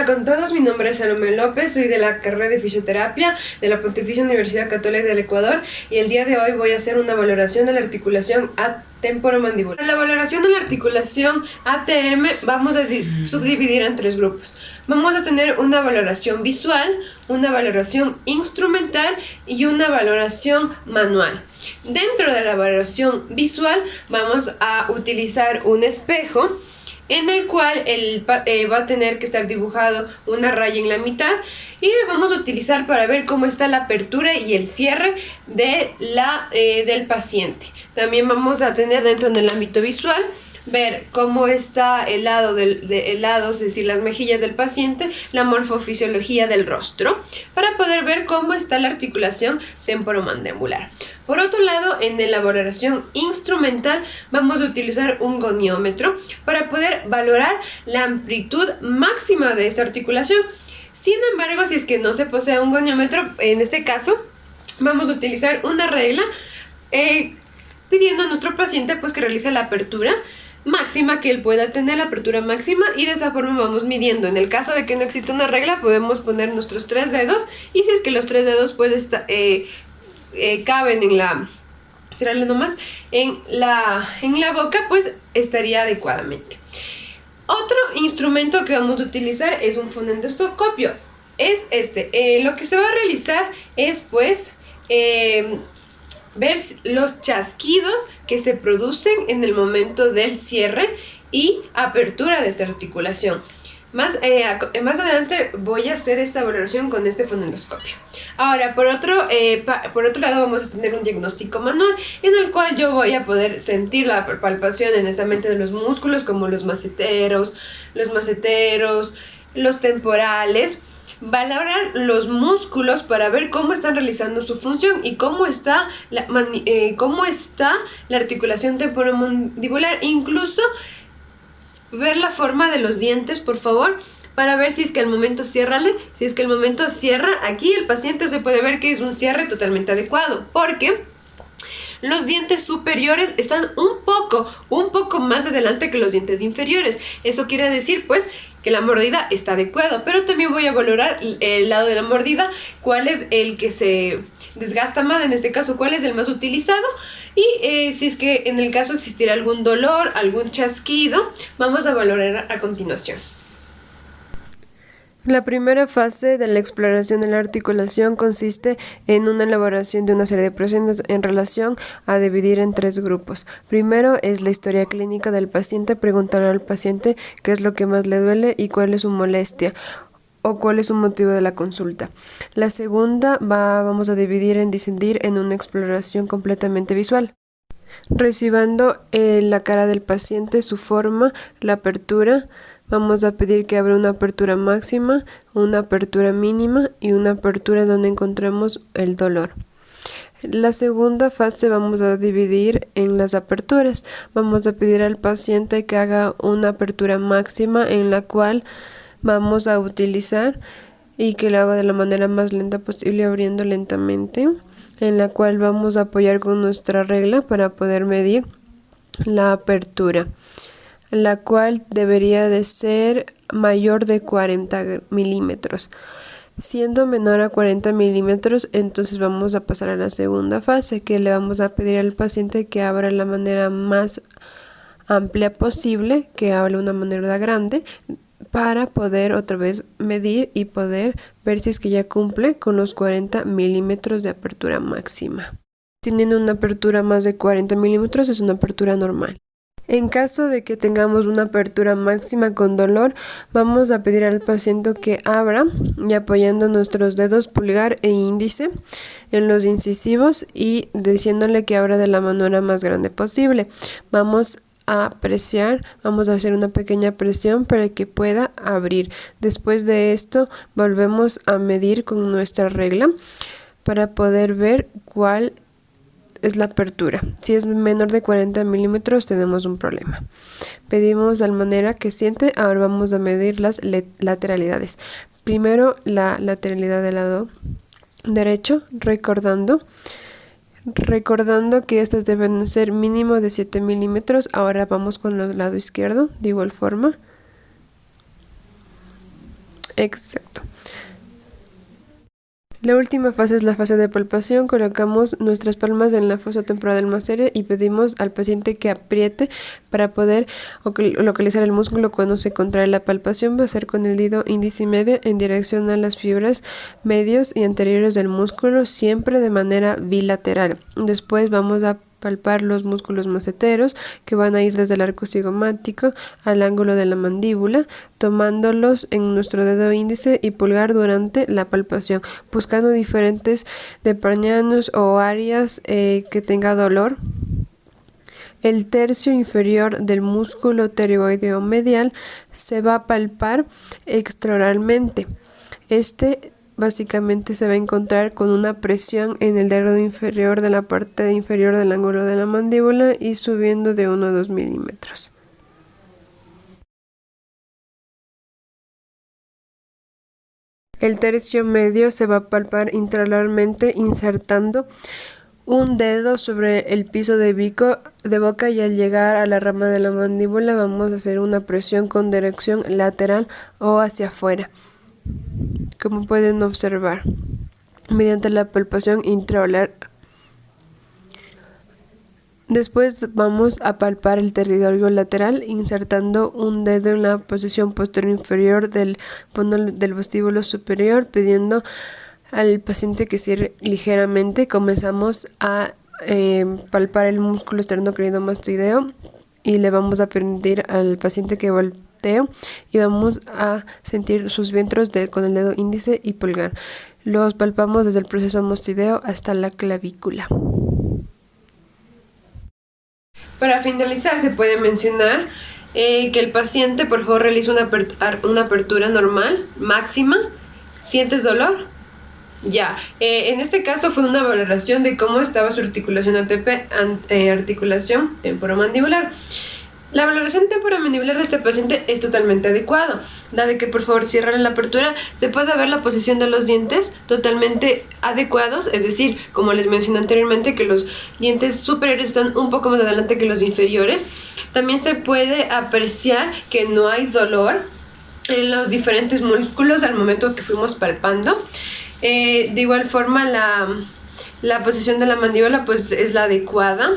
con todos, mi nombre es Salomé López, soy de la carrera de fisioterapia de la Pontificia Universidad Católica del Ecuador y el día de hoy voy a hacer una valoración de la articulación temporomandibular. Para la valoración de la articulación ATM vamos a subdividir en tres grupos. Vamos a tener una valoración visual, una valoración instrumental y una valoración manual. Dentro de la valoración visual vamos a utilizar un espejo en el cual va a tener que estar dibujado una raya en la mitad y lo vamos a utilizar para ver cómo está la apertura y el cierre del paciente. También vamos a tener dentro del ámbito visual ver cómo está el lado, es decir, las mejillas del paciente, la morfofisiología del rostro, para poder ver cómo está la articulación temporomandibular. Por otro lado, en la valoración instrumental vamos a utilizar un goniómetro para poder valorar la amplitud máxima de esta articulación. Sin embargo, si es que no se posee un goniómetro, en este caso vamos a utilizar una regla pidiendo a nuestro paciente pues que realice la apertura máxima que él pueda tener, la apertura máxima, y de esa forma vamos midiendo. En el caso de que no exista una regla, podemos poner nuestros 3 dedos, y si es que los 3 dedos pues caben en la boca, pues estaría adecuadamente. Otro instrumento que vamos a utilizar es un fonendoscopio. Es lo que se va a realizar es pues ver los chasquidos que se producen en el momento del cierre y apertura de esta articulación. Más adelante voy a hacer esta valoración con este fonendoscopio. Ahora, por otro lado, vamos a tener un diagnóstico manual en el cual yo voy a poder sentir la palpación netamente de los músculos como los maceteros, los temporales. Valorar los músculos para ver cómo están realizando su función y cómo está la articulación temporomandibular. Incluso ver la forma de los dientes, por favor, para ver si es que al momento cierra aquí, el paciente se puede ver que es un cierre totalmente adecuado, porque los dientes superiores están un poco más adelante que los dientes inferiores. Eso quiere decir pues que la mordida está adecuada, pero también voy a valorar el lado de la mordida, cuál es el que se desgasta más, en este caso cuál es el más utilizado, y si es que en el caso existirá algún dolor, algún chasquido, vamos a valorar a continuación. La primera fase de la exploración de la articulación consiste en una elaboración de una serie de presiones en relación a dividir en tres grupos. Primero es la historia clínica del paciente, preguntar al paciente qué es lo que más le duele y cuál es su molestia o cuál es su motivo de la consulta. La segunda vamos a dividir en una exploración completamente visual, recibiendo la cara del paciente, su forma, la apertura. Vamos a pedir que abra una apertura máxima, una apertura mínima y una apertura donde encontremos el dolor. La segunda fase vamos a dividir en las aperturas. Vamos a pedir al paciente que haga una apertura máxima en la cual vamos a utilizar y que lo haga de la manera más lenta posible, abriendo lentamente, en la cual vamos a apoyar con nuestra regla para poder medir la apertura, la cual debería de ser mayor de 40 milímetros. Siendo menor a 40 milímetros, entonces vamos a pasar a la segunda fase, que le vamos a pedir al paciente que abra la manera más amplia posible, que abra una manera grande, para poder otra vez medir y poder ver si es que ya cumple con los 40 milímetros de apertura máxima. Teniendo una apertura más de 40 milímetros es una apertura normal. En caso de que tengamos una apertura máxima con dolor, vamos a pedir al paciente que abra y apoyando nuestros dedos pulgar e índice en los incisivos y diciéndole que abra de la manera más grande posible. Vamos a presionar, vamos a hacer una pequeña presión para que pueda abrir. Después de esto volvemos a medir con nuestra regla para poder ver cuál es la apertura. Si es menor de 40 milímetros tenemos un problema. Pedimos de manera que siente. Ahora vamos a medir las lateralidades. Primero la lateralidad del lado derecho, recordando que estas deben ser mínimo de 7 milímetros. Ahora vamos con el lado izquierdo de igual forma. Exacto. La última fase es la fase de palpación. Colocamos nuestras palmas en la fosa temporal del masseter y pedimos al paciente que apriete para poder localizar el músculo cuando se contrae. La palpación va a ser con el dedo índice y medio en dirección a las fibras medios y anteriores del músculo, siempre de manera bilateral. Después vamos a palpar los músculos masseteros, que van a ir desde el arco cigomático al ángulo de la mandíbula, tomándolos en nuestro dedo índice y pulgar durante la palpación, buscando diferentes deparñanos o áreas que tenga dolor. El tercio inferior del músculo pterygoideo medial se va a palpar extraoralmente. Básicamente se va a encontrar con una presión en el dedo inferior de la parte inferior del ángulo de la mandíbula y subiendo de 1 a 2 milímetros. El tercio medio se va a palpar intraoralmente insertando un dedo sobre el piso de boca y al llegar a la rama de la mandíbula vamos a hacer una presión con dirección lateral o hacia afuera, como pueden observar, mediante la palpación intraoral. Después vamos a palpar el territorio lateral insertando un dedo en la posición posterior inferior del fondo del vestíbulo superior, pidiendo al paciente que cierre ligeramente. Comenzamos a palpar el músculo esternocleidomastoideo y le vamos a permitir al paciente que voltee y vamos a sentir sus vientres con el dedo índice y pulgar. Los palpamos desde el proceso mastoideo hasta la clavícula. Para finalizar, se puede mencionar que el paciente, por favor, realice una apertura normal, máxima. ¿Sientes dolor? Ya. En este caso fue una valoración de cómo estaba su articulación articulación temporomandibular. La valoración temporomandibular de este paciente es totalmente adecuada. Dado que por favor cierran la apertura, se puede ver la posición de los dientes totalmente adecuados, es decir, como les mencioné anteriormente, que los dientes superiores están un poco más adelante que los inferiores. También se puede apreciar que no hay dolor en los diferentes músculos al momento que fuimos palpando. De igual forma la posición de la mandíbula pues es la adecuada.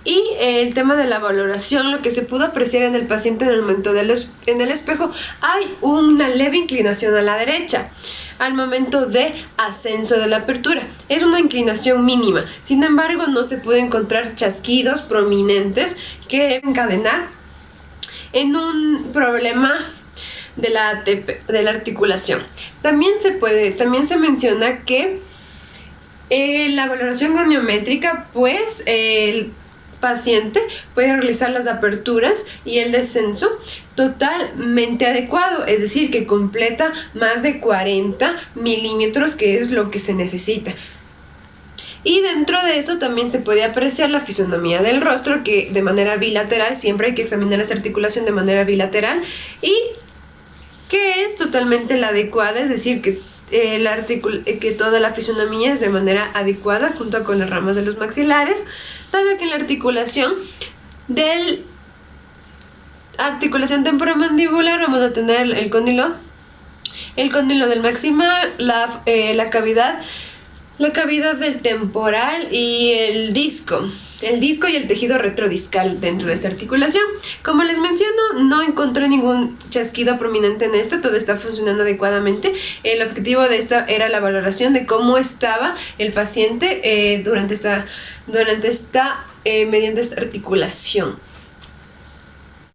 Y el tema de la valoración, lo que se pudo apreciar en el paciente en el momento en el espejo, hay una leve inclinación a la derecha al momento de ascenso de la apertura. Es una inclinación mínima, sin embargo no se puede encontrar chasquidos prominentes que encadenar en un problema de la articulación. También se menciona que la valoración goniométrica, pues el paciente puede realizar las aperturas y el descenso totalmente adecuado, es decir, que completa más de 40 milímetros, que es lo que se necesita. Y dentro de esto también se puede apreciar la fisonomía del rostro, que de manera bilateral, siempre hay que examinar esa articulación de manera bilateral, y que es totalmente la adecuada, es decir, que toda la fisonomía es de manera adecuada junto con las ramas de los maxilares, dado que la articulación temporomandibular vamos a tener el cóndilo del maxilar, la cavidad del temporal y el disco y el tejido retrodiscal dentro de esta articulación. Como les menciono, no encontré ningún chasquido prominente en todo está funcionando adecuadamente. El objetivo de esta era la valoración de cómo estaba el paciente mediante esta articulación.